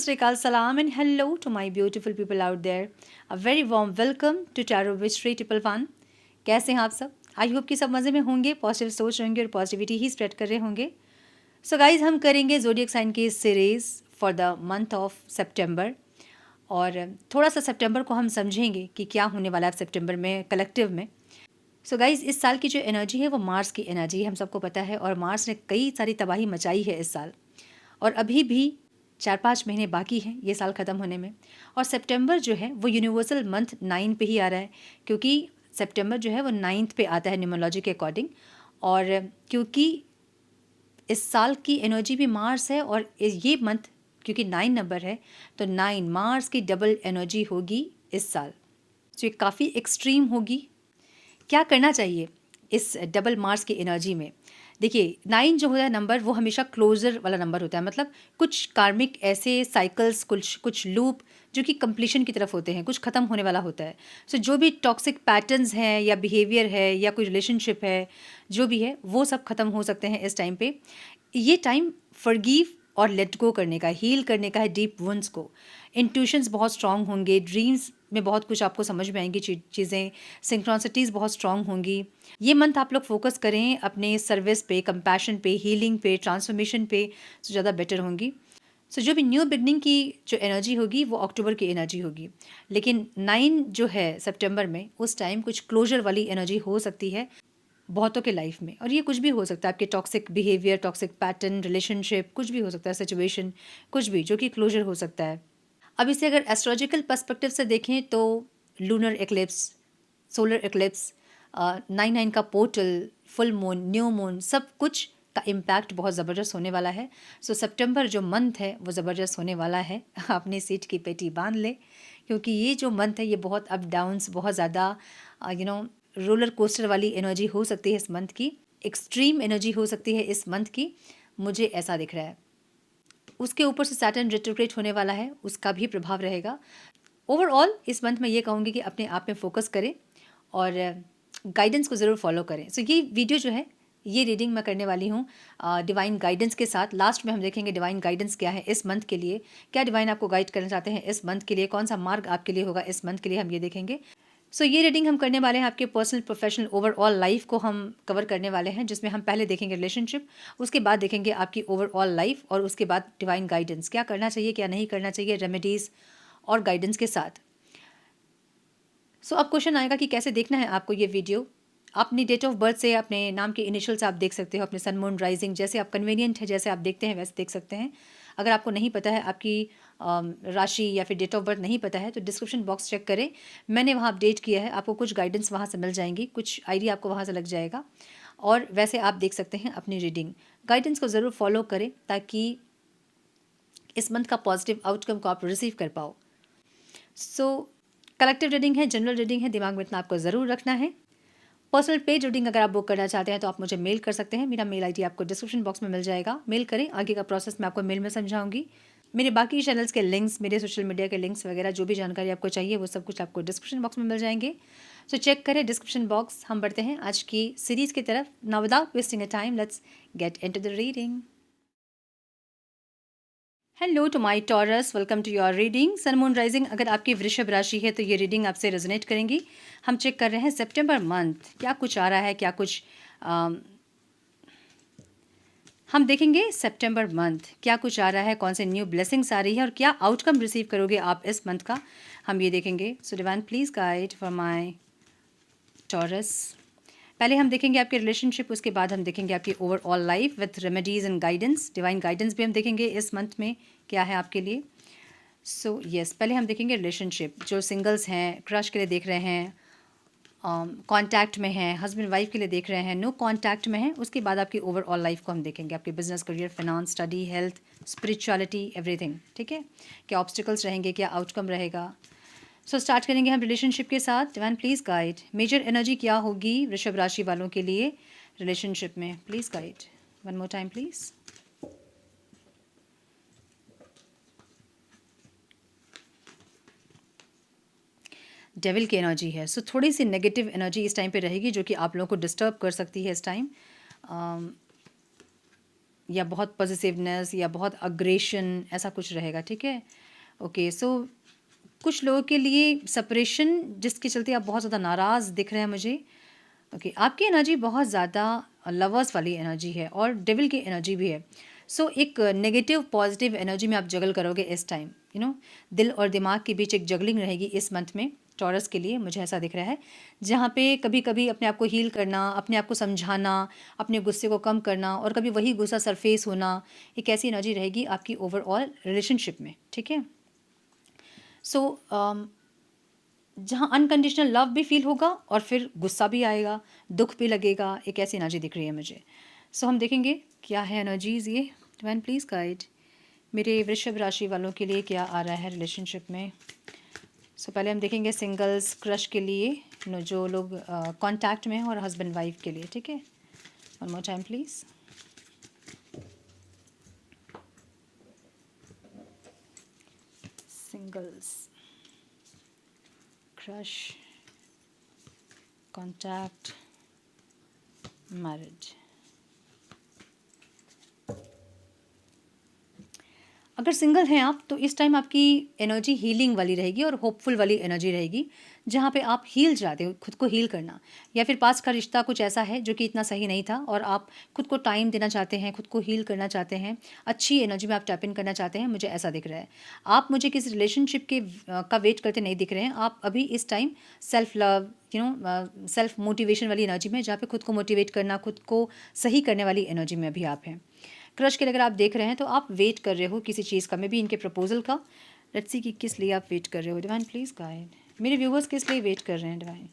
Sri Akal, salam, and hello to my beautiful people out there. A very warm welcome to Tarot Mystery Triple One. कैसे हैं आप सब? आई hope कि सब मज़े में होंगे, पॉजिटिव सोच रहे होंगे और पॉजिटिविटी ही स्प्रेड कर रहे होंगे. सो गाइज, हम करेंगे जोडियक साइन की series for the month of September. और थोड़ा सा सितंबर को हम समझेंगे कि क्या होने वाला है सितंबर में कलेक्टिव में. सो गाइज, इस साल की जो एनर्जी है वो मार्स की एनर्जी है, हम सबको पता है. और मार्स ने कई सारी तबाही मचाई है इस साल. और अभी भी 4-5 महीने बाकी हैं ये साल ख़त्म होने में. और सितंबर जो है वो यूनिवर्सल मंथ 9 पे ही आ रहा है, क्योंकि सितंबर जो है वो 9th पे आता है न्यूमरोलॉजी के अकॉर्डिंग. और क्योंकि इस साल की एनर्जी भी मार्स है और ये मंथ क्योंकि 9 नंबर है तो 9 मार्स की डबल एनर्जी होगी इस साल. तो ये काफ़ी एक्सट्रीम होगी. क्या करना चाहिए इस डबल मार्स की एनर्जी में? देखिए, 9 जो होता है नंबर वो हमेशा क्लोजर वाला नंबर होता है. मतलब कुछ कार्मिक ऐसे साइकिल्स, कुछ लूप जो कि कंप्लीशन की तरफ होते हैं, कुछ ख़त्म होने वाला होता है. सो जो भी टॉक्सिक पैटर्न्स हैं या बिहेवियर है या कोई रिलेशनशिप है, जो भी है वो सब ख़त्म हो सकते हैं इस टाइम पे. ये टाइम फॉरगिव और लेट गो करने का, हील करने का है डीप वुंड्स को. इंट्यूशंस बहुत स्ट्रांग होंगे, ड्रीम्स में बहुत कुछ आपको समझ में आएंगी चीज़ें, सिंक्रोनिसिटीज़ बहुत स्ट्रांग होंगी. ये मंथ आप लोग फोकस करें अपने सर्विस पे, कंपैशन पे, हीलिंग पे, ट्रांसफॉर्मेशन पे, तो ज़्यादा बेटर होंगी. सो जो भी न्यू बिगनिंग की जो एनर्जी होगी वो अक्टूबर की एनर्जी होगी. लेकिन 9 जो है सितंबर में, उस टाइम कुछ क्लोजर वाली एनर्जी हो सकती है बहुतों के लाइफ में. और ये कुछ भी हो सकता है, आपके toxic behaviour, toxic pattern, relationship, कुछ भी हो सकता है, सिचुएशन, कुछ भी जो कि क्लोजर हो सकता है. अब इसे अगर एस्ट्रोलॉजिकल पर्सपेक्टिव से देखें तो लूनर एक्लिप्स, सोलर एक्लिप्स, 9/9 का portal, full moon, new moon, सब कुछ का इम्पैक्ट बहुत ज़बरदस्त होने वाला है. सो सितंबर जो मंथ है वो ज़बरदस्त होने वाला है. अपनी सीट की पेटी बांध ले, क्योंकि ये जो मंथ है ये बहुत अप डाउन्स, बहुत ज़्यादा रोलर कोस्टर वाली एनर्जी हो सकती है इस मंथ की. एक्सट्रीम एनर्जी हो सकती है इस मंथ की, मुझे ऐसा दिख रहा है. उसके ऊपर से सैटर्न रिट्रोग्रेड होने वाला है, उसका भी प्रभाव रहेगा. ओवरऑल इस मंथ में ये कहूँगी कि अपने आप में फोकस करें और गाइडेंस को ज़रूर फॉलो करें. सो ये वीडियो जो है, ये रीडिंग मैं करने वाली हूँ डिवाइन गाइडेंस के साथ. लास्ट में हम देखेंगे डिवाइन गाइडेंस क्या है इस मंथ के लिए, क्या डिवाइन आपको गाइड करना चाहते हैं इस मंथ के लिए, कौन सा मार्ग आपके लिए होगा इस मंथ के लिए, हम ये देखेंगे. सो ये रीडिंग हम करने वाले हैं आपके पर्सनल, प्रोफेशनल, ओवरऑल लाइफ को हम कवर करने वाले हैं, जिसमें हम पहले देखेंगे रिलेशनशिप, उसके बाद देखेंगे आपकी ओवरऑल लाइफ, और उसके बाद डिवाइन गाइडेंस, क्या करना चाहिए क्या नहीं करना चाहिए, रेमेडीज़ और गाइडेंस के साथ. सो अब क्वेश्चन आएगा कि कैसे देखना है आपको ये वीडियो. अपनी डेट ऑफ बर्थ से, अपने नाम के इनिशियल्स आप देख सकते हो, अपने सन, मून, राइजिंग, जैसे आप कन्वीनियंट है, जैसे आप देखते हैं वैसे देख सकते हैं. अगर आपको नहीं पता है, आपकी राशि या फिर डेट ऑफ बर्थ नहीं पता है, तो डिस्क्रिप्शन बॉक्स चेक करें, मैंने वहाँ अपडेट किया है. आपको कुछ गाइडेंस वहाँ से मिल जाएंगी, कुछ आइडिया आपको वहाँ से लग जाएगा, और वैसे आप देख सकते हैं अपनी रीडिंग. गाइडेंस को ज़रूर फॉलो करें ताकि इस मंथ का पॉजिटिव आउटकम को आप रिसीव कर पाओ. सो कलेक्टिव रीडिंग है, जनरल रीडिंग है, दिमाग में इतना आपको ज़रूर रखना है. पर्सनल पेज रीडिंग अगर आप बुक करना चाहते हैं तो आप मुझे मेल कर सकते हैं. मेरा मेल आईडी आपको डिस्क्रिप्शन बॉक्स में मिल जाएगा, मेल करें. आगे का प्रोसेस मैं आपको मेल में समझाऊंगी. मेरे बाकी चैनल्स के लिंक्स, मेरे सोशल मीडिया के लिंक्स वगैरह, जो भी जानकारी आपको चाहिए वो सब कुछ आपको डिस्क्रिप्शन बॉक्स में मिल जाएंगे. सो चेक करें डिस्क्रिप्शन बॉक्स. हम बढ़ते हैं आज की सीरीज़ की तरफ. Now without wasting a time, let's get into the reading. Hello to my Taurus, welcome to your reading. Sun, moon, rising अगर आपकी वृषभ राशि है तो ये रीडिंग आपसे रेजोनेट करेंगी. हम चेक कर रहे हैं सितंबर मंथ क्या कुछ आ रहा है, क्या कुछ हम देखेंगे. सितंबर मंथ क्या कुछ आ रहा है, कौन से न्यू ब्लेसिंग्स आ रही है और क्या आउटकम रिसीव करोगे आप इस मंथ का, हम ये देखेंगे. So divine please guide for my taurus. पहले हम देखेंगे आपके रिलेशनशिप, उसके बाद हम देखेंगे आपकी overall life with remedies and guidance. Divine guidance भी हम देखेंगे इस मंथ में क्या है आपके लिए. सो यस, पहले हम देखेंगे रिलेशनशिप. जो सिंगल्स हैं, क्रश के लिए देख रहे हैं, कांटेक्ट में हैं, हस्बैंड वाइफ के लिए देख रहे हैं, नो कांटेक्ट में हैं, उसके बाद आपकी ओवरऑल लाइफ को हम देखेंगे. आपके business, career, finance, study, health, spirituality, everything. ठीक है, क्या ऑब्स्टिकल्स रहेंगे, क्या आउटकम रहेगा. सो स्टार्ट करेंगे हम रिलेशनशिप के साथ. Divine please guide, major energy क्या होगी वृषभ राशि वालों के लिए रिलेशनशिप में. Please guide one more time please. Devil की एनर्जी है. सो थोड़ी सी नेगेटिव एनर्जी इस टाइम पे रहेगी जो कि आप लोगों को डिस्टर्ब कर सकती है इस टाइम. या बहुत पॉजिटिवनेस या बहुत अग्रेशन, ऐसा कुछ रहेगा, ठीक है। ओके, सो कुछ लोगों के लिए सेपरेशन जिसके चलते आप बहुत ज़्यादा नाराज़ दिख रहे हैं मुझे। ओके, आपकी एनर्जी बहुत ज़्यादा लवर्स वाली एनर्जी है और डेविल की एनर्जी भी है। सो एक नेगेटिव पॉजिटिव एनर्जी में आप जगल करोगे इस टाइम, दिल और दिमाग के बीच एक जगलिंग रहेगी इस मंथ में टॉरस के लिए, मुझे ऐसा दिख रहा है। जहाँ पे कभी कभी अपने आप को हील करना, अपने आप को समझाना, अपने गुस्से को कम करना और कभी वही गुस्सा सरफेस होना, एक ऐसी एनर्जी रहेगी आपकी ओवरऑल रिलेशनशिप में, ठीक है। सो जहाँ अनकंडीशनल लव भी फील होगा और फिर गुस्सा भी आएगा, दुख भी लगेगा, एक ऐसी एनर्जी दिख रही है मुझे। सो हम देखेंगे क्या है एनर्जीज़ ये। डिवाइन प्लीज़ गाइड मेरे वृषभ राशि वालों के लिए क्या आ रहा है रिलेशनशिप में। सो पहले हम देखेंगे सिंगल्स क्रश के लिए, जो लोग कांटेक्ट में हैं और हस्बैंड वाइफ के लिए, ठीक है। One more time please. Singles crush contact marriage. अगर सिंगल हैं आप तो इस टाइम आपकी एनर्जी हीलिंग वाली रहेगी और होपफुल वाली एनर्जी रहेगी, जहाँ पे आप हील चाहते हो, खुद को हील करना, या फिर पास का रिश्ता कुछ ऐसा है जो कि इतना सही नहीं था और आप खुद को टाइम देना चाहते हैं, खुद को हील करना चाहते हैं, अच्छी एनर्जी में आप टैप इन करना चाहते हैं, मुझे ऐसा दिख रहा है। आप मुझे किसी रिलेशनशिप के का वेट करते नहीं दिख रहे हैं, आप अभी इस time self love self motivation वाली एनर्जी में, जहाँ पे खुद को मोटिवेट करना, खुद को सही करने वाली एनर्जी में अभी आप हैं। क्रश के लिए अगर आप देख रहे हैं तो आप वेट कर रहे हो किसी चीज़ का, मे बी इनके प्रपोजल का। लेट्स सी कि किस लिए आप वेट कर रहे हो। डिवाइन प्लीज़ गाइड मेरे व्यूवर्स किस लिए वेट कर रहे हैं। Divine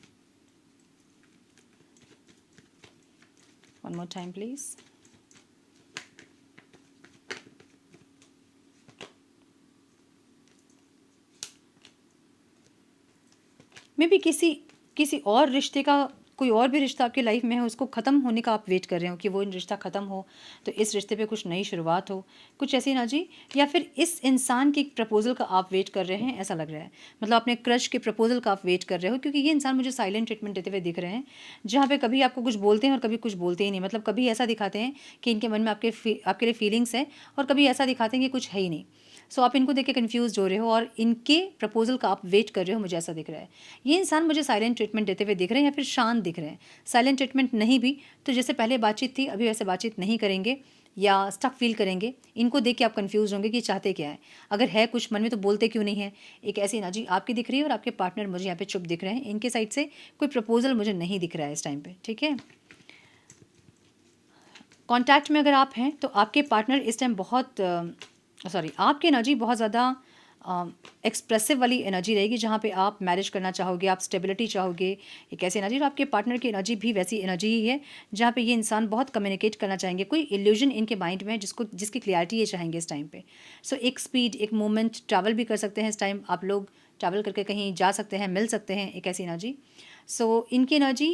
one more time please. May be किसी और रिश्ते का, कोई और भी रिश्ता आपकी लाइफ में है, उसको ख़त्म होने का आप वेट कर रहे हो कि वो रिश्ता ख़त्म हो तो इस रिश्ते पे कुछ नई शुरुआत हो, कुछ ऐसी एनर्जी। या फिर इस इंसान की प्रपोजल का आप वेट कर रहे हैं, ऐसा लग रहा है। मतलब अपने क्रश के प्रपोजल का आप वेट कर रहे हो, क्योंकि ये इंसान मुझे साइलेंट ट्रीटमेंट देते हुए दिख रहे हैं, जहाँ पे कभी आपको कुछ बोलते हैं और कभी कुछ बोलते ही नहीं। मतलब कभी ऐसा दिखाते हैं कि इनके मन में आपके लिए फीलिंग्स हैं और कभी ऐसा दिखाते हैं कि कुछ है ही नहीं। सो आप इनको देख के कन्फ्यूज हो रहे हो और इनके प्रपोजल का आप वेट कर रहे हो, मुझे ऐसा दिख रहा है। ये इंसान मुझे साइलेंट ट्रीटमेंट देते हुए दिख रहे हैं या फिर शांत दिख रहे हैं। साइलेंट ट्रीटमेंट नहीं भी तो जैसे पहले बातचीत थी अभी वैसे बातचीत नहीं करेंगे या स्टक फील करेंगे। इनको देख के आप कंफ्यूज होंगे कि चाहते क्या है, अगर है कुछ मन में तो बोलते क्यों नहीं है। एक ऐसी एनर्जी आपकी दिख रही है और आपके पार्टनर मुझे यहाँ पे चुप दिख रहे हैं। इनके साइड से कोई प्रपोजल मुझे नहीं दिख रहा है इस टाइम पे, ठीक है। कॉन्टैक्ट में अगर आप हैं तो आपके पार्टनर इस टाइम बहुत आपकी एनर्जी बहुत ज़्यादा एक्सप्रेसिव वाली एनर्जी रहेगी, जहाँ पे आप मैरिज करना चाहोगे, आप स्टेबिलिटी चाहोगे, एक ऐसी एनर्जी। और आपके पार्टनर की एनर्जी भी वैसी एनर्जी ही है, जहाँ पे ये इंसान बहुत कम्युनिकेट करना चाहेंगे। कोई इल्यूजन इनके माइंड में है जिसकी क्लियरिटी ये चाहेंगे इस टाइम पे। सो एक स्पीड, एक मोमेंट, ट्रैवल भी कर सकते हैं इस टाइम आप लोग, ट्रैवल करके कहीं जा सकते हैं, मिल सकते हैं, एक ऐसी एनर्जी। सो इनकी एनर्जी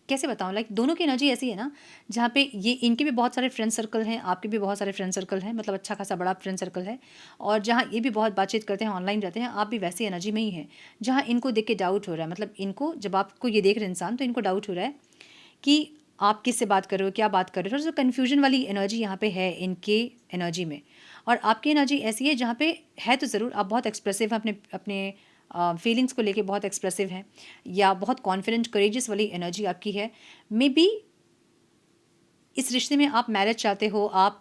कैसे बताऊँ, लाइक दोनों की एनर्जी ऐसी है ना, जहाँ पे ये इनके भी बहुत सारे फ्रेंड सर्कल हैं, आपके भी बहुत सारे फ्रेंड सर्कल हैं, मतलब अच्छा खासा बड़ा फ्रेंड सर्कल है। और जहाँ ये भी बहुत बातचीत करते हैं, ऑनलाइन रहते हैं, आप भी वैसी एनर्जी में ही हैं, जहाँ इनको देख के डाउट हो रहा है। मतलब इनको जब आपको ये देख रहे इंसान तो इनको डाउट हो रहा है कि आप किससे बात कर रहे हो, क्या बात कर रहे हो। जो कन्फ्यूजन वाली एनर्जी यहाँ पे है इनके एनर्जी में। और आपकी एनर्जी ऐसी है जहाँ पे है तो ज़रूर आप बहुत एक्सप्रेसिव हैं, अपने अपने फीलिंग्स को लेके बहुत एक्सप्रेसिव हैं, या बहुत कॉन्फिडेंट करेजियस वाली एनर्जी आपकी है। मे बी इस रिश्ते में आप मैरिज चाहते हो, आप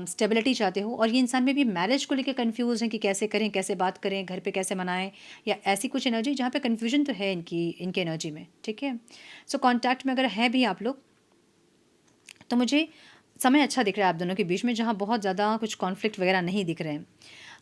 स्टेबिलिटी चाहते हो, और ये इंसान में भी मैरिज को लेके कंफ्यूज हैं कि कैसे करें, कैसे बात करें, घर पे कैसे मनाएं, या ऐसी कुछ एनर्जी जहाँ पे कन्फ्यूजन तो है इनके एनर्जी में, ठीक है। सो कॉन्टैक्ट में अगर हैं भी आप लोग तो मुझे समय अच्छा दिख रहा है आप दोनों के बीच में, जहाँ बहुत ज़्यादा कुछ कॉन्फ्लिक्ट वगैरह नहीं दिख रहे हैं।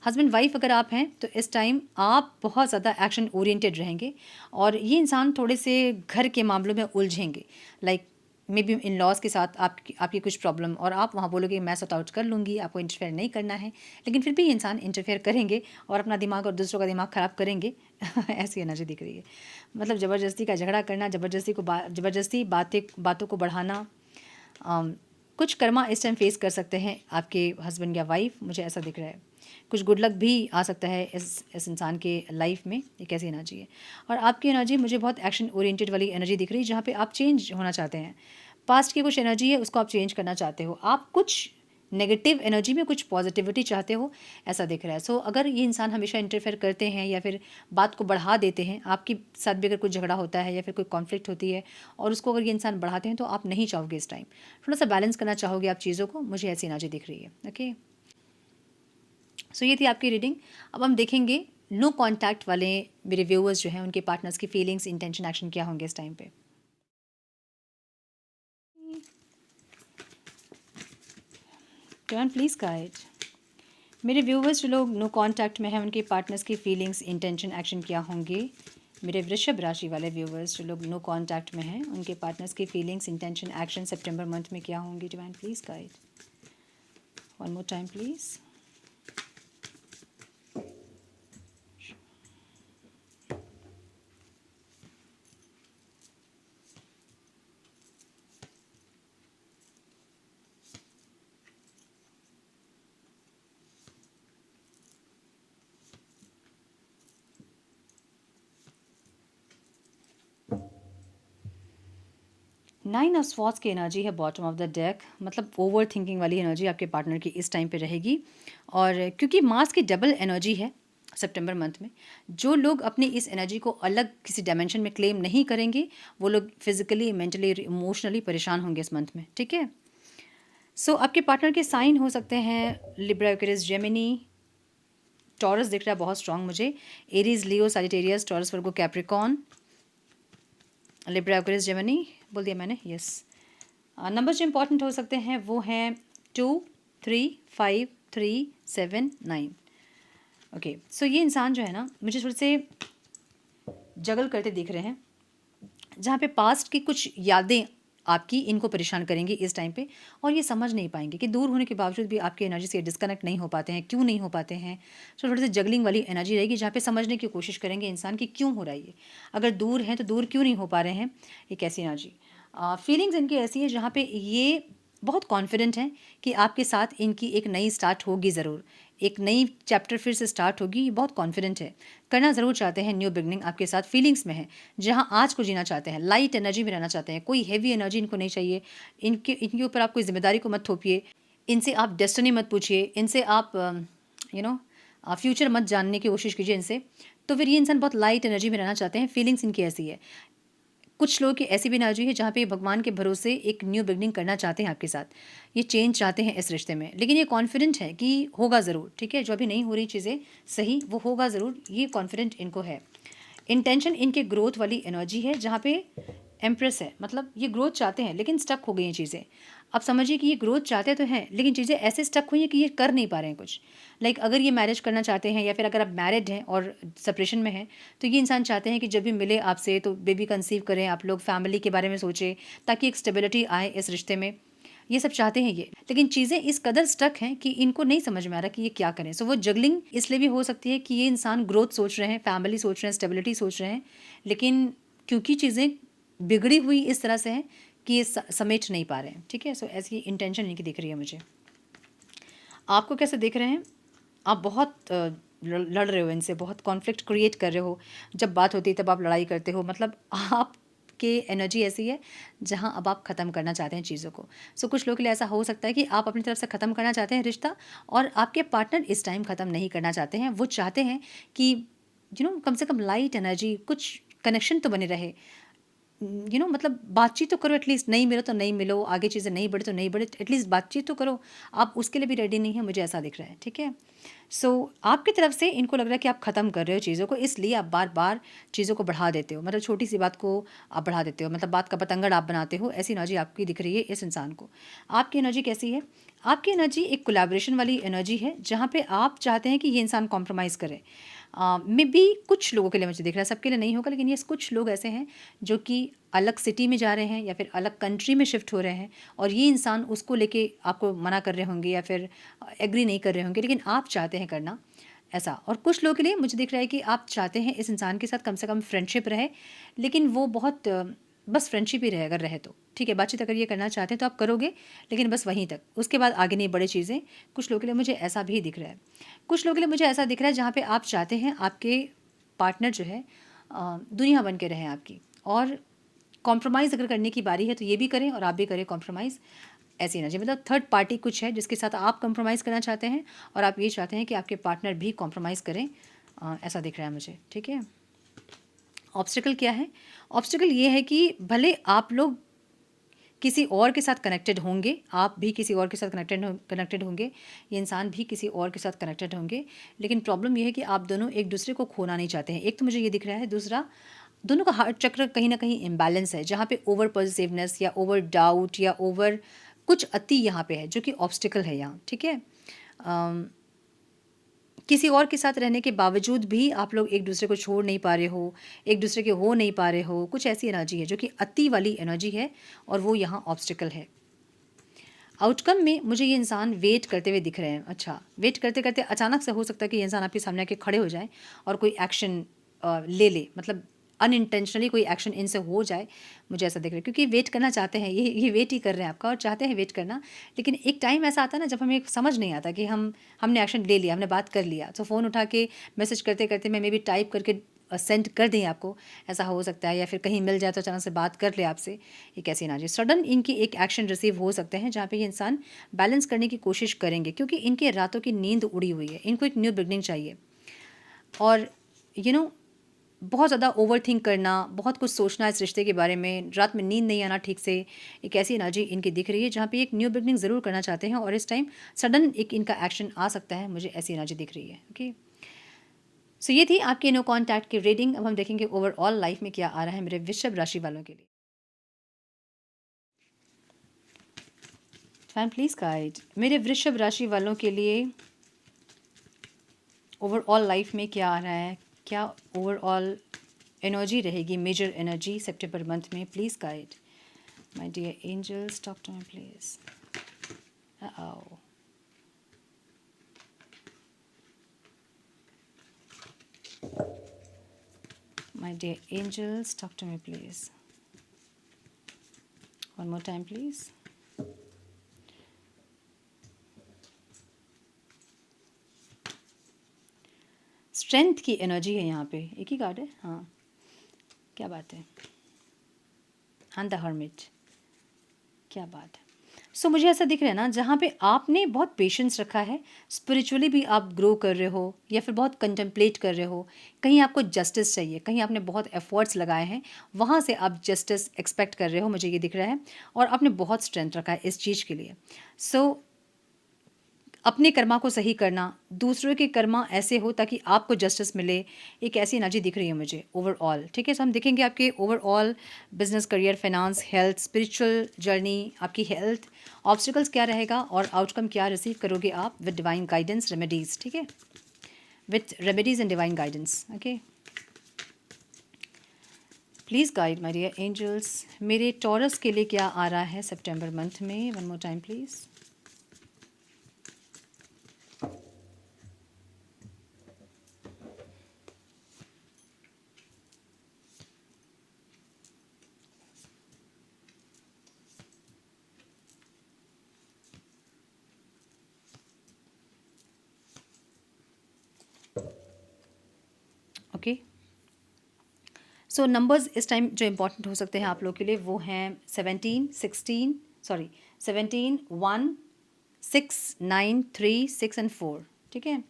हस्बैंड वाइफ अगर आप हैं तो इस टाइम आप बहुत ज़्यादा एक्शन ओरिएंटेड रहेंगे और ये इंसान थोड़े से घर के मामलों में उलझेंगे। Like maybe in laws के साथ आपकी कुछ प्रॉब्लम, और आप वहाँ बोलोगे मैं सॉर्ट आउट कर लूँगी, आपको इंटरफेयर नहीं करना है, लेकिन फिर भी ये इंसान इंटरफेयर करेंगे और अपना दिमाग और दूसरों का दिमाग ख़राब करेंगे। ऐसी एनर्जी दिख रही है। मतलब ज़बरदस्ती का झगड़ा करना, ज़बरदस्ती बातों को बढ़ाना। कुछ कर्मा इस टाइम फेस कर सकते हैं आपके हस्बैंड या वाइफ, मुझे ऐसा दिख रहा है। कुछ गुड लक भी आ सकता है इस इंसान के लाइफ में, एक ऐसी एनर्जी है। और आपकी एनर्जी मुझे बहुत एक्शन ओरिएंटेड वाली एनर्जी दिख रही है, जहाँ पे आप चेंज होना चाहते हैं। पास्ट की कुछ एनर्जी है उसको आप चेंज करना चाहते हो, आप कुछ नेगेटिव एनर्जी में कुछ पॉजिटिविटी चाहते हो, ऐसा दिख रहा है। सो अगर ये इंसान हमेशा इंटरफेयर करते हैं या फिर बात को बढ़ा देते हैं, आपके साथ भी अगर कुछ झगड़ा होता है या फिर कोई कॉन्फ्लिक्ट होती है और उसको अगर ये इंसान बढ़ाते हैं तो आप नहीं चाहोगे इस टाइम, थोड़ा सा बैलेंस करना चाहोगे आप चीज़ों को, मुझे ऐसी एनर्जी दिख रही है। ओके, सो ये थी आपकी रीडिंग। अब हम देखेंगे नो कॉन्टैक्ट वाले मेरे व्यूअर्स जो हैं उनके पार्टनर्स की फीलिंग्स, इंटेंशन, एक्शन क्या होंगे इस टाइम पे। Turn please guide. मेरे व्यूवर्स जो लोग नो कांटेक्ट में हैं उनके पार्टनर्स की फीलिंग्स, इंटेंशन, एक्शन क्या होंगे। मेरे वृषभ राशि वाले व्यूवर्स जो लोग नो कांटेक्ट में हैं उनके पार्टनर्स की फीलिंग्स, इंटेंशन, एक्शन सितंबर मंथ में क्या होंगे। Divine please guide, one more time please. Nine of swords की एनर्जी है बॉटम ऑफ द डेक, मतलब ओवर थिंकिंग वाली एनर्जी आपके पार्टनर की इस टाइम पे रहेगी। और क्योंकि मार्स की डबल एनर्जी है सितंबर मंथ में, जो लोग अपनी इस एनर्जी को अलग किसी डायमेंशन में क्लेम नहीं करेंगे वो लोग फिजिकली, मेंटली, इमोशनली परेशान होंगे इस मंथ में। ठीक है, सो आपके पार्टनर के साइन हो सकते हैं लिब्रा, एक्वेरियस, जेमिनी, टॉरस दिख रहा है बहुत स्ट्रांग मुझे, एरीज, लियो, सजिटेरियस, टॉरस, वर्गो, कैप्रिकॉन, लिब्रा, एक्वेरियस, जेमिनी बोल दिया मैंने, यस। नंबर जो इंपॉर्टेंट हो सकते हैं वो हैं 2, 3, 5, 3, 7, 9। ओके, सो ये इंसान जो है ना मुझे थोड़े से जगल करते दिख रहे हैं, जहाँ पे पास्ट की कुछ यादें आपकी इनको परेशान करेंगी इस टाइम पे, और ये समझ नहीं पाएंगे कि दूर होने के बावजूद भी आपकी एनर्जी से डिस्कनेक्ट नहीं हो पाते हैं, क्यों नहीं हो पाते हैं। तो थोड़ी सी जगलिंग वाली एनर्जी रहेगी जहाँ पे समझने की कोशिश करेंगे इंसान की क्यों हो रहा है ये, अगर दूर हैं तो दूर क्यों नहीं हो पा रहे हैं, ये कैसी एनर्जी। फीलिंग्स इनकी ऐसी है जहाँ पे ये बहुत कॉन्फिडेंट हैं कि आपके साथ इनकी एक नई स्टार्ट होगी ज़रूर, एक नई चैप्टर फिर से स्टार्ट होगी, ये बहुत कॉन्फिडेंट है, करना ज़रूर चाहते हैं न्यू बिगनिंग आपके साथ। फीलिंग्स में है जहाँ आज को जीना चाहते हैं, लाइट एनर्जी में रहना चाहते हैं, कोई हैवी एनर्जी इनको नहीं चाहिए। इनके ऊपर आप कोई जिम्मेदारी को मत थोपिए, इनसे आप डेस्टिनी मत पूछिए, इनसे आप फ्यूचर मत जानने की कोशिश कीजिए इनसे। तो फिर ये इंसान बहुत लाइट एनर्जी में रहना चाहते हैं, फीलिंग्स इनकी ऐसी है। कुछ लोगों की ऐसी भी एनर्जी है जहाँ पे भगवान के भरोसे एक न्यू बिगनिंग करना चाहते हैं आपके साथ, ये चेंज चाहते हैं इस रिश्ते में, लेकिन ये कॉन्फिडेंट है कि होगा ज़रूर। ठीक है, जो अभी नहीं हो रही चीज़ें सही, वो होगा ज़रूर, ये कॉन्फिडेंट इनको है। इंटेंशन इनके ग्रोथ वाली एनर्जी है जहाँ पे एम्प्रेस है, मतलब ये ग्रोथ चाहते हैं लेकिन स्टक हो गई हैं चीज़ें। अब समझिए कि ये ग्रोथ चाहते तो हैं लेकिन चीज़ें ऐसे स्टक हुई हैं कि ये कर नहीं पा रहे हैं कुछ। लाइक अगर ये मैरिज करना चाहते हैं या फिर अगर आप मैरिड हैं और सेपरेशन में हैं, तो ये इंसान चाहते हैं कि जब भी मिले आपसे तो बेबी कंसीव करें, आप लोग फैमिली के बारे में सोचें ताकि एक स्टेबिलिटी आए इस रिश्ते में, ये सब चाहते हैं ये। लेकिन चीज़ें इस कदर स्टक हैं कि इनको नहीं समझ में आ रहा कि ये क्या करें। सो वो जगलिंग इसलिए भी हो सकती है कि ये इंसान ग्रोथ सोच रहे हैं, फैमिली सोच रहे हैं, स्टेबिलिटी सोच रहे हैं, लेकिन क्योंकि चीज़ें बिगड़ी हुई इस तरह से हैं कि ये समेट नहीं पा रहे हैं। ठीक है, सो ऐसी इंटेंशन इनकी दिख रही है मुझे। आपको कैसे दिख रहे हैं, आप बहुत लड़ रहे हो इनसे, बहुत कॉन्फ्लिक्ट क्रिएट कर रहे हो, जब बात होती है तब आप लड़ाई करते हो, मतलब आप की एनर्जी ऐसी है जहाँ अब आप ख़त्म करना चाहते हैं चीज़ों को। सो कुछ लोगों के लिए ऐसा हो सकता है कि आप अपनी तरफ से ख़त्म करना चाहते हैं रिश्ता, और आपके पार्टनर इस टाइम ख़त्म नहीं करना चाहते हैं। वो चाहते हैं कि कम से कम लाइट एनर्जी, कुछ कनेक्शन तो बने रहे, मतलब बातचीत तो करो एटलीस्ट, नहीं मिलो तो नहीं मिलो, आगे चीज़ें नहीं बढ़े तो नहीं बढ़े, एटलीस्ट बातचीत तो करो। आप उसके लिए भी रेडी नहीं है, मुझे ऐसा दिख रहा है। ठीक है, सो आपकी तरफ से इनको लग रहा है कि आप ख़त्म कर रहे हो चीज़ों को, इसलिए आप बार बार चीज़ों को बढ़ा देते हो, मतलब छोटी सी बात को आप बढ़ा देते हो, मतलब बात का पतंगड़ आप बनाते हो, ऐसी एनर्जी आपकी दिख रही है इस इंसान को। आपकी एनर्जी कैसी है, आपकी एनर्जी एक कोलैबोरेशन वाली एनर्जी है जहाँ पे आप चाहते हैं कि ये इंसान कॉम्प्रोमाइज़ करे। मे बी कुछ लोगों के लिए मुझे दिख रहा है, सबके लिए नहीं होगा, लेकिन ये कुछ लोग ऐसे हैं जो कि अलग सिटी में जा रहे हैं या फिर अलग कंट्री में शिफ्ट हो रहे हैं, और ये इंसान उसको लेके आपको मना कर रहे होंगे या फिर एग्री नहीं कर रहे होंगे, लेकिन आप चाहते हैं करना ऐसा। और कुछ लोगों के लिए मुझे दिख रहा है कि आप चाहते हैं इस इंसान के साथ कम से कम फ्रेंडशिप रहे, लेकिन वो बहुत बस फ्रेंडशिप ही रहे अगर रहे तो ठीक है, बातचीत अगर ये करना चाहते हैं तो आप करोगे, लेकिन बस वहीं तक, उसके बाद आगे नहीं बढ़े चीज़ें। कुछ लोगों के लिए मुझे ऐसा भी दिख रहा है। कुछ लोगों के लिए मुझे ऐसा दिख रहा है जहाँ पे आप चाहते हैं आपके पार्टनर जो है दुनिया बन के रहें आपकी, और कॉम्प्रोमाइज़ अगर करने की बारी है तो ये भी करें और आप भी करें कॉम्प्रोमाइज़। ऐसी एनर्जी मतलब थर्ड पार्टी कुछ है जिसके साथ आप कॉम्प्रोमाइज़ करना चाहते हैं और आप ये चाहते हैं कि आपके पार्टनर भी कॉम्प्रोमाइज़ करें, ऐसा दिख रहा है मुझे, ठीक है। ऑब्स्टिकल क्या है? ऑब्स्टिकल ये है कि भले आप लोग किसी और के साथ कनेक्टेड होंगे, आप भी किसी और के साथ कनेक्टेड होंगे, ये इंसान भी किसी और के साथ कनेक्टेड होंगे, लेकिन प्रॉब्लम ये है कि आप दोनों एक दूसरे को खोना नहीं चाहते हैं। एक तो मुझे ये दिख रहा है, दूसरा दोनों का हार्ट चक्र कहीं न कहीं इम्बैलेंस है, जहाँ पे ओवर पॉज़िटिवनेस या ओवर डाउट या ओवर कुछ अति यहाँ पे है, जो कि ऑब्स्टिकल है यहाँ, ठीक है। किसी और के साथ रहने के बावजूद भी आप लोग एक दूसरे को छोड़ नहीं पा रहे हो, एक दूसरे के हो नहीं पा रहे हो, कुछ ऐसी एनर्जी है जो कि अति वाली एनर्जी है और वो यहाँ ऑब्स्टिकल है। आउटकम में मुझे ये इंसान वेट करते हुए दिख रहे हैं। अच्छा, वेट करते करते अचानक से हो सकता है कि ये इंसान आपके सामने आके खड़े हो जाए और कोई एक्शन ले ले, मतलब अनइंटेंशनली कोई एक्शन इनसे हो जाए, मुझे ऐसा दिख रहा है, क्योंकि वेट करना चाहते हैं, ये वेट ही कर रहे हैं आपका और चाहते हैं वेट करना। लेकिन एक टाइम ऐसा आता है ना जब हमें समझ नहीं आता कि हमने एक्शन ले लिया, हमने बात कर लिया, तो फ़ोन उठा के मैसेज करते करते मैं मे बी टाइप करके सेंड कर दें आपको, ऐसा हो सकता है, या फिर कहीं मिल जाए तो अचानक से बात कर ले आपसे। एक ऐसी एनर्जी सडन इनकी एक एक्शन रिसीव हो सकते हैं जहाँ पे ये इंसान बैलेंस करने की कोशिश करेंगे, क्योंकि इनके रातों की नींद उड़ी हुई है, इनको एक न्यू बिगनिंग चाहिए। और बहुत ज़्यादा ओवर थिंक करना, बहुत कुछ सोचना इस रिश्ते के बारे में, रात में नींद नहीं आना ठीक से, एक ऐसी एनर्जी इनकी दिख रही है जहाँ पे एक न्यू बिगनिंग ज़रूर करना चाहते हैं और इस टाइम सडन एक इनका एक्शन आ सकता है, मुझे ऐसी एनर्जी दिख रही है। ओके, सो ये थी आपके नो कॉन्टैक्ट की रीडिंग। अब हम देखेंगे ओवरऑल लाइफ में क्या आ रहा है मेरे वृषभ राशि वालों के लिए। फैन प्लीज गाइड मेरे वृषभ राशि वालों के लिए ओवरऑल लाइफ में क्या आ रहा है, क्या ओवरऑल एनर्जी रहेगी, मेजर एनर्जी सितंबर मंथ में। Please guide my dear angels, talk to me please. आओ, my dear angels, talk to me please. One more time please. Strength की एनर्जी है यहाँ पे, एक ही कार्ड है, हाँ क्या बात है, हाँ द हर्मिट, क्या बात है। सो मुझे ऐसा दिख रहा है ना जहाँ पे आपने बहुत पेशेंस रखा है, स्पिरिचुअली भी आप ग्रो कर रहे हो या फिर बहुत कंटेम्पलेट कर रहे हो, कहीं आपको जस्टिस चाहिए, कहीं आपने बहुत एफर्ट्स लगाए हैं, वहाँ से आप जस्टिस एक्सपेक्ट कर रहे हो, मुझे ये दिख रहा है, और आपने बहुत स्ट्रेंथ रखा है इस चीज़ के लिए। सो अपने कर्मा को सही करना, दूसरों के कर्मा ऐसे हो ताकि आपको जस्टिस मिले, एक ऐसी एनर्जी दिख रही है मुझे ओवरऑल, ठीक है। सो हम देखेंगे आपके overall business, career, finance, health, spiritual journey, आपकी हेल्थ, ऑब्स्टिकल्स क्या रहेगा और आउटकम क्या रिसीव करोगे आप विद डिवाइन गाइडेंस रेमेडीज़, ठीक है, with remedies and divine guidance. Okay, please guide my dear angels मेरे टॉरस के लिए क्या आ रहा है सितंबर मंथ में। One more time please. Okay, so numbers इस टाइम जो इम्पोर्टेंट हो सकते हैं आप लोग के लिए वो हैं 17, 1, 6, 9, 3, 6 एंड 4, ठीक है।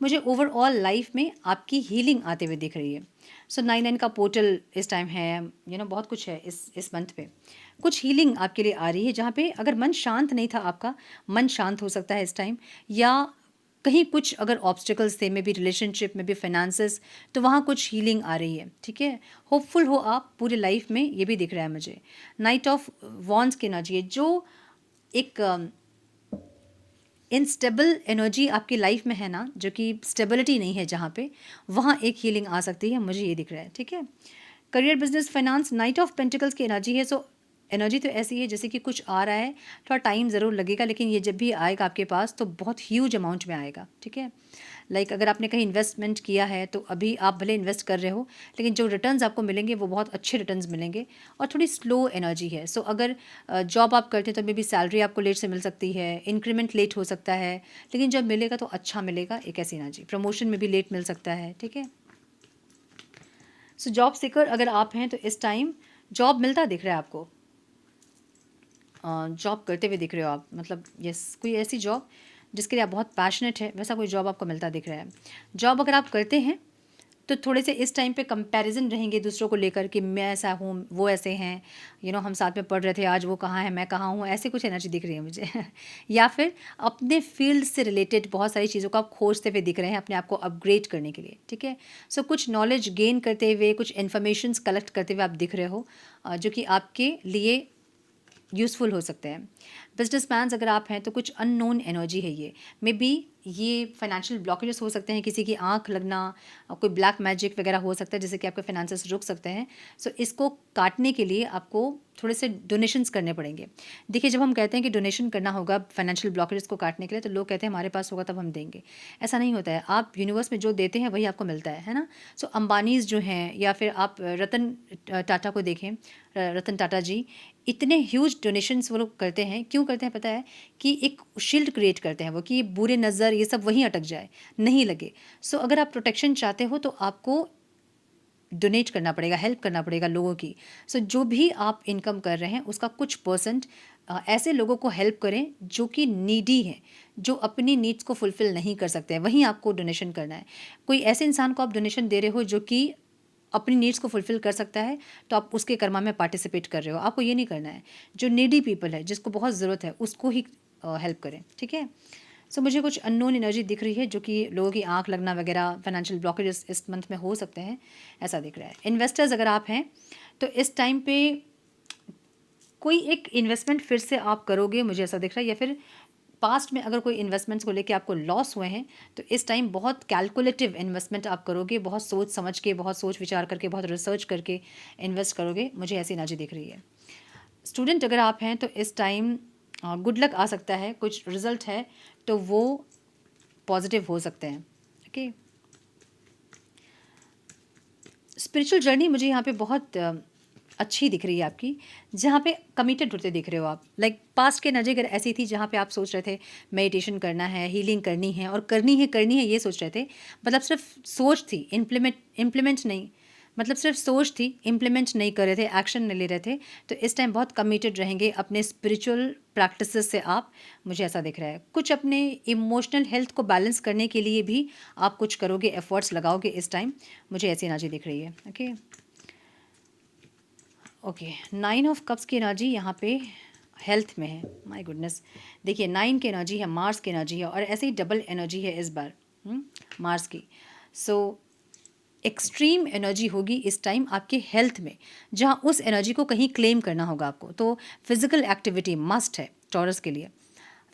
मुझे ओवरऑल लाइफ में आपकी हीलिंग आते हुए दिख रही है। सो 9 का पोर्टल इस टाइम है, बहुत कुछ है इस मंथ पे, कुछ हीलिंग आपके लिए आ रही है, जहाँ पे अगर मन शांत नहीं था आपका, मन शांत हो सकता है इस टाइम, या कहीं कुछ अगर ऑब्स्टिकल्स थे, मे बी रिलेशनशिप में भी, फाइनेंसेस, तो वहाँ कुछ हीलिंग आ रही है, ठीक है। होपफुल हो आप पूरे लाइफ में, ये भी दिख रहा है मुझे। नाइट ऑफ वॉन्ड्स की एनर्जी है, जो एक इनस्टेबल एनर्जी आपकी लाइफ में है ना, जो कि स्टेबिलिटी नहीं है जहाँ पे, वहाँ एक हीलिंग आ सकती है, मुझे ये दिख रहा है, ठीक है। Career, business, finance, night of pentacles की एनर्जी है। सो एनर्जी तो ऐसी है जैसे कि कुछ आ रहा है, थोड़ा टाइम ज़रूर लगेगा, लेकिन ये जब भी आएगा आपके पास तो बहुत ह्यूज अमाउंट में आएगा, ठीक है। लाइक अगर आपने कहीं इन्वेस्टमेंट किया है तो अभी आप भले इन्वेस्ट कर रहे हो, लेकिन जो रिटर्न्स आपको मिलेंगे वो बहुत अच्छे रिटर्न्स मिलेंगे, और थोड़ी स्लो एनर्जी है। सो अगर जॉब आप करते हैं तो मे बी सैलरी आपको लेट से मिल सकती है, इंक्रीमेंट लेट हो सकता है, लेकिन जब मिलेगा तो अच्छा मिलेगा, एक ऐसी एनर्जी। प्रमोशन में भी लेट मिल सकता है, ठीक है। सो जॉब सीकर अगर आप हैं तो इस टाइम जॉब मिलता दिख रहा है आपको, जॉब करते हुए दिख रहे हो आप, मतलब यस, कोई ऐसी जॉब जिसके लिए आप बहुत पैशनेट है, वैसा कोई जॉब आपको मिलता दिख रहा है। जॉब अगर आप करते हैं तो थोड़े से इस टाइम पे कंपैरिजन रहेंगे दूसरों को लेकर कि मैं ऐसा हूँ, वो ऐसे हैं, हम साथ में पढ़ रहे थे, आज वो कहाँ है, मैं कहाँ हूँ, ऐसे कुछ एनर्जी दिख रही है मुझे या फिर अपने फील्ड से रिलेटेड बहुत सारी चीज़ों को आप खोजते हुए दिख रहे हैं अपने आप को अपग्रेड करने के लिए, ठीक है। सो कुछ नॉलेज गेन करते हुए, कुछ इन्फॉर्मेशंस कलेक्ट करते हुए आप दिख रहे हो, जो कि आपके लिए यूज़फुल हो सकते हैं। बिजनेसमैन्स अगर आप हैं तो कुछ अननोन एनर्जी है ये, मे बी ये फाइनेंशियल ब्लॉकेजेस हो सकते हैं, किसी की आंख लगना, कोई ब्लैक मैजिक वगैरह हो सकता है जिससे कि आपके फाइनेंसेस रुक सकते हैं। सो इसको काटने के लिए आपको थोड़े से डोनेशंस करने पड़ेंगे। देखिए, जब हम कहते हैं कि डोनेशन करना होगा फाइनेंशियल ब्लॉकेजेस को काटने के लिए, तो लोग कहते हैं हमारे पास होगा तब हम देंगे। ऐसा नहीं होता है, आप यूनिवर्स में जो देते हैं वही आपको मिलता है ना। सो अंबानीज़ जो हैं, या फिर आप रतन टाटा को देखें, रतन टाटा जी इतने ह्यूज डोनेशंस वो लोग करते हैं, क्यों करते हैं पता है? कि एक शील्ड क्रिएट करते हैं वो, कि बुरे नज़र ये सब वहीं अटक जाए, नहीं लगे। सो अगर आप प्रोटेक्शन चाहते हो तो आपको डोनेट करना पड़ेगा, हेल्प करना पड़ेगा लोगों की। सो जो भी आप इनकम कर रहे हैं उसका कुछ परसेंट ऐसे लोगों को हेल्प करें जो कि नीडी हैं, जो अपनी नीड्स को फुलफ़िल नहीं कर सकते हैं, वहीं आपको डोनेशन करना है। कोई ऐसे इंसान को आप डोनेशन दे रहे हो जो कि अपनी नीड्स को फुलफ़िल कर सकता है, तो आप उसके कर्मा में पार्टिसिपेट कर रहे हो। आपको ये नहीं करना है, जो नीडी पीपल है, जिसको बहुत ज़रूरत है, उसको ही हेल्प करें, ठीक है। सो मुझे कुछ अननोन एनर्जी दिख रही है जो कि लोगों की आंख लगना वगैरह, फाइनेंशियल ब्लॉकेजेस इस मंथ में हो सकते हैं, ऐसा दिख रहा है। इन्वेस्टर्स अगर आप हैं तो इस टाइम पे कोई एक इन्वेस्टमेंट फिर से आप करोगे, मुझे ऐसा दिख रहा है, या फिर पास्ट में अगर कोई इन्वेस्टमेंट्स को लेके आपको लॉस हुए हैं तो इस टाइम बहुत कैलकुलेटिव इन्वेस्टमेंट आप करोगे, बहुत सोच समझ के, बहुत सोच विचार करके, बहुत रिसर्च करके इन्वेस्ट करोगे, मुझे ऐसी एनर्जी दिख रही है। स्टूडेंट अगर आप हैं तो इस टाइम गुड लक आ सकता है, कुछ रिजल्ट है तो वो पॉजिटिव हो सकते हैं, ओके। स्पिरिचुअल जर्नी मुझे यहाँ पे बहुत अच्छी दिख रही है आपकी, जहाँ पे कमिटेड होते दिख रहे हो आप। लाइक पास्ट के एनर्जी अगर ऐसी थी जहाँ पे आप सोच रहे थे मेडिटेशन करना है, हीलिंग करनी है, और करनी है ये सोच रहे थे, मतलब सिर्फ सोच थी, इम्प्लीमेंट नहीं, मतलब सिर्फ सोच थी, इम्प्लीमेंट नहीं कर रहे थे, एक्शन नहीं ले रहे थे। तो इस टाइम बहुत कमिटेड रहेंगे अपने स्पिरिचुअल प्रैक्टिसेस से आप, मुझे ऐसा दिख रहा है। कुछ अपने इमोशनल हेल्थ को बैलेंस करने के लिए भी आप कुछ करोगे, एफर्ट्स लगाओगे इस टाइम, मुझे ऐसी एनर्जी दिख रही है, ओके। ओके, 9 ऑफ कप्स की एनर्जी यहाँ पे हेल्थ में है, माय गुडनेस। देखिए, 9 की एनर्जी है, मार्स की एनर्जी है, और ऐसे ही डबल एनर्जी है इस बार मार्स की। सो एक्सट्रीम एनर्जी होगी इस टाइम आपके हेल्थ में, जहाँ उस एनर्जी को कहीं क्लेम करना होगा आपको। तो फिजिकल एक्टिविटी मस्ट है टॉरस के लिए।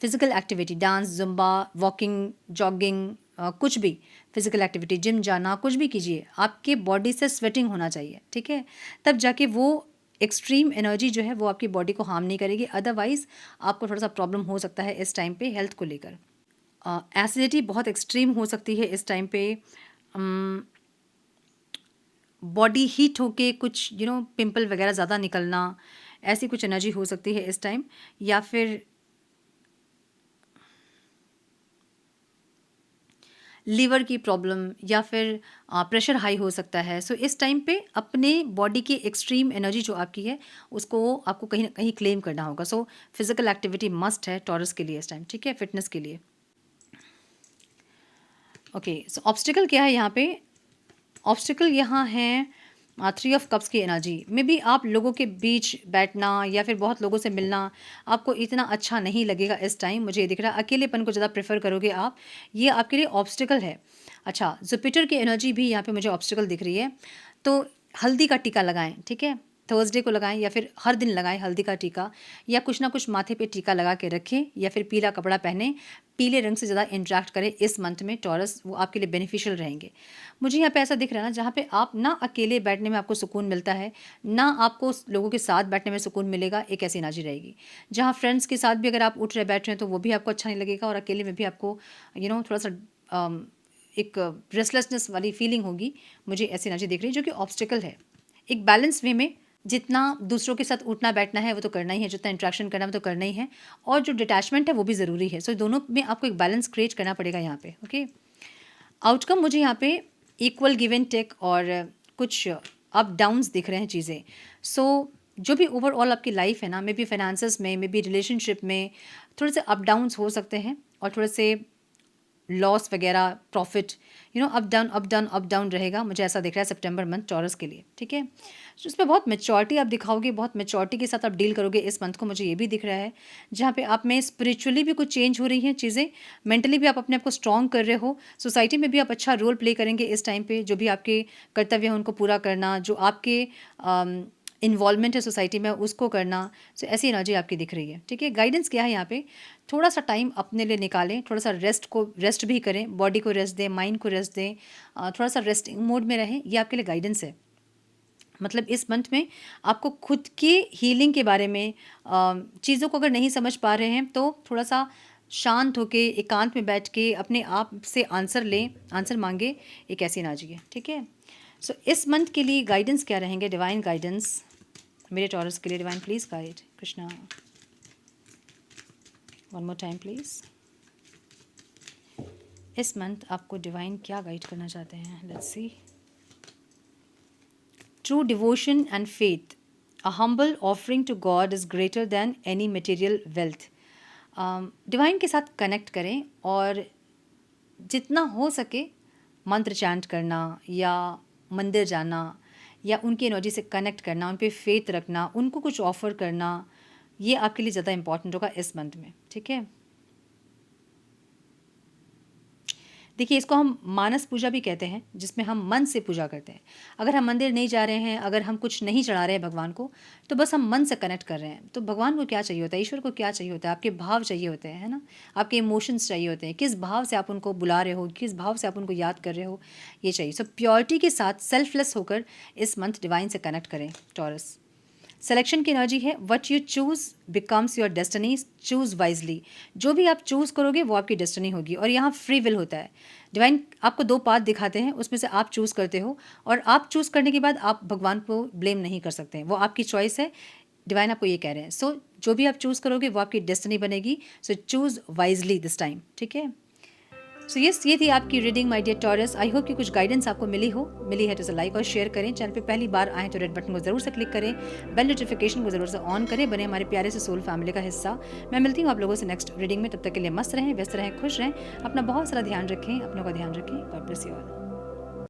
Physical activity, dance, Zumba, walking, jogging, कुछ भी फिजिकल एक्टिविटी, जिम जाना, कुछ भी कीजिए, आपके बॉडी से स्वेटिंग होना चाहिए, ठीक है। तब जाके वो एक्सट्रीम एनर्जी जो है वो आपकी बॉडी को हार्म नहीं करेगी, अदरवाइज आपको थोड़ा सा प्रॉब्लम हो सकता है इस टाइम पे हेल्थ को लेकर। एसिडिटी बहुत एक्सट्रीम हो सकती है इस टाइम पे। बॉडी हीट होके कुछ पिंपल वगैरह ज़्यादा निकलना, ऐसी कुछ एनर्जी हो सकती है इस टाइम। या फिर लीवर की प्रॉब्लम, या फिर प्रेशर हाई हो सकता है। सो इस टाइम पे अपने बॉडी की एक्सट्रीम एनर्जी जो आपकी है उसको आपको कहीं ना कहीं क्लेम करना होगा। सो फिजिकल एक्टिविटी मस्ट है टॉरस के लिए इस टाइम, ठीक है, फिटनेस के लिए। ओके, सो ऑब्स्टिकल क्या है यहाँ पे? ऑब्स्टिकल यहाँ है 3 ऑफ कप्स की एनर्जी में भी। आप लोगों के बीच बैठना या फिर बहुत लोगों से मिलना आपको इतना अच्छा नहीं लगेगा इस टाइम, मुझे ये दिख रहा है। अकेलेपन को ज़्यादा प्रेफर करोगे आप, ये आपके लिए ऑब्स्टिकल है। अच्छा, जुपिटर की एनर्जी भी यहाँ पे मुझे ऑब्स्टिकल दिख रही है। तो हल्दी का टीका लगाएं, ठीक है, थर्सडे को लगाएं या फिर हर दिन लगाएं हल्दी का टीका, या कुछ ना कुछ माथे पे टीका लगा के रखें, या फिर पीला कपड़ा पहने, पीले रंग से ज़्यादा इंटरेक्ट करें इस मंथ में टॉरस, वो आपके लिए बेनिफिशियल रहेंगे। मुझे यहाँ पे ऐसा दिख रहा है ना, जहाँ पे आप ना अकेले बैठने में आपको सुकून मिलता है, ना आपको लोगों के साथ बैठने में सुकून मिलेगा, एक ऐसी एनर्जी रहेगी जहाँ फ्रेंड्स के साथ भी अगर आप उठ रहे बैठ रहे हैं तो वो भी आपको अच्छा नहीं लगेगा, और अकेले में भी आपको थोड़ा सा एक रेस्टलेसनेस वाली फीलिंग होगी, मुझे ऐसी एनर्जी दिख रही है, जो कि ऑब्स्टिकल है। एक बैलेंस वे में, जितना दूसरों के साथ उठना बैठना है वो तो करना ही है, जितना इंट्रैक्शन करना है वो तो करना ही है, और जो डिटैचमेंट है वो भी ज़रूरी है। सो दोनों में आपको एक बैलेंस क्रिएट करना पड़ेगा यहाँ पे, ओके। आउटकम मुझे यहाँ पे इक्वल गिव एंड टेक, और कुछ अप डाउन्स दिख रहे हैं चीज़ें। सो जो भी ओवरऑल आपकी लाइफ है ना, मे बी फाइनेंसेस में, मे बी रिलेशनशिप में थोड़े से अप डाउन्स हो सकते हैं और थोड़े से लॉस वगैरह, प्रॉफिट, अप डाउन रहेगा। मुझे ऐसा दिख रहा है सितंबर मंथ टॉरस के लिए, ठीक है। तो उसमें बहुत मैच्योरिटी आप दिखाओगे, बहुत मैच्योरिटी के साथ आप डील करोगे इस मंथ को, मुझे ये भी दिख रहा है। जहाँ पे आप में स्पिरिचुअली भी कुछ चेंज हो रही हैं चीज़ें, मेंटली भी आप अपने आप को स्ट्रॉन्ग कर रहे हो, सोसाइटी में भी आप अच्छा रोल प्ले करेंगे इस टाइम पे। जो भी आपके कर्तव्य हैं उनको पूरा करना, जो आपके इन्वॉल्वमेंट है सोसाइटी में उसको करना। सो ऐसी एनर्जी आपकी दिख रही है, ठीक है। गाइडेंस क्या है यहाँ पे, थोड़ा सा टाइम अपने लिए निकालें, थोड़ा सा रेस्ट भी करें, बॉडी को रेस्ट दें, माइंड को रेस्ट दें, थोड़ा सा रेस्टिंग मोड में रहें, ये आपके लिए गाइडेंस है। मतलब इस मंथ में आपको खुद की हीलिंग के बारे में चीज़ों को अगर नहीं समझ पा रहे हैं तो थोड़ा सा शांत होके एकांत में बैठ के अपने आप से आंसर मांगे, एक ऐसी एनर्जी है, ठीक है। सो इस मंथ के लिए गाइडेंस क्या रहेंगे, डिवाइन गाइडेंस मेरे टॉरस के लिए। Divine please guide Krishna, one more time please. इस मंथ आपको डिवाइन क्या गाइड करना चाहते हैं, let's see. True devotion and faith, a humble offering to God is greater than any material wealth. Divine के साथ कनेक्ट करें और जितना हो सके मंत्र चैंट करना या मंदिर जाना या उनकी एनर्जी से कनेक्ट करना, उन पे फेथ रखना, उनको कुछ ऑफ़र करना, ये आपके लिए ज़्यादा इंपॉर्टेंट होगा इस मंथ में, ठीक है। देखिए, इसको हम मानस पूजा भी कहते हैं, जिसमें हम मन से पूजा करते हैं। अगर हम मंदिर नहीं जा रहे हैं, अगर हम कुछ नहीं चढ़ा रहे हैं भगवान को, तो बस हम मन से कनेक्ट कर रहे हैं। तो भगवान को क्या चाहिए होता है, ईश्वर को क्या चाहिए होता है, आपके भाव चाहिए होते हैं, है ना। आपके इमोशंस चाहिए होते हैं, किस भाव से आप उनको बुला रहे हो, किस भाव से आप उनको याद कर रहे हो, ये चाहिए। सो प्योरिटी के साथ सेल्फलेस होकर इस मंथ डिवाइन से कनेक्ट करें टॉरस। सिलेक्शन की एनर्जी है, what you choose becomes your destiny, choose wisely. जो भी आप चूज़ करोगे वो आपकी डेस्टिनी होगी। और यहाँ फ्री विल होता है। डिवाइन आपको 2 पाथ दिखाते हैं, उसमें से आप चूज़ करते हो और आप चूज़ करने के बाद आप भगवान को ब्लेम नहीं कर सकते हैं, वो आपकी चॉइस है। डिवाइन आपको ये कह रहे हैं। सो जो भी आप चूज़ करोगे वो आपकी डेस्टिनी बनेगी। So choose wisely this time, ठीक है। सो ये थी आपकी reading my dear Taurus. I hope कि कुछ गाइडेंस आपको मिली है तो लाइक और शेयर करें। चैनल पे पहली बार आएँ तो रेड बटन को ज़रूर से क्लिक करें, बेल नोटिफिकेशन को ज़रूर से ऑन करें, बने हमारे प्यारे से सोल फैमिली का हिस्सा। मैं मिलती हूँ आप लोगों से नेक्स्ट रीडिंग में। तब तक के लिए मस्त रहें, व्यस्त रहें, खुश रहें, अपना बहुत सारा ध्यान रखें, अपनों का ध्यान रखें। God bless you all.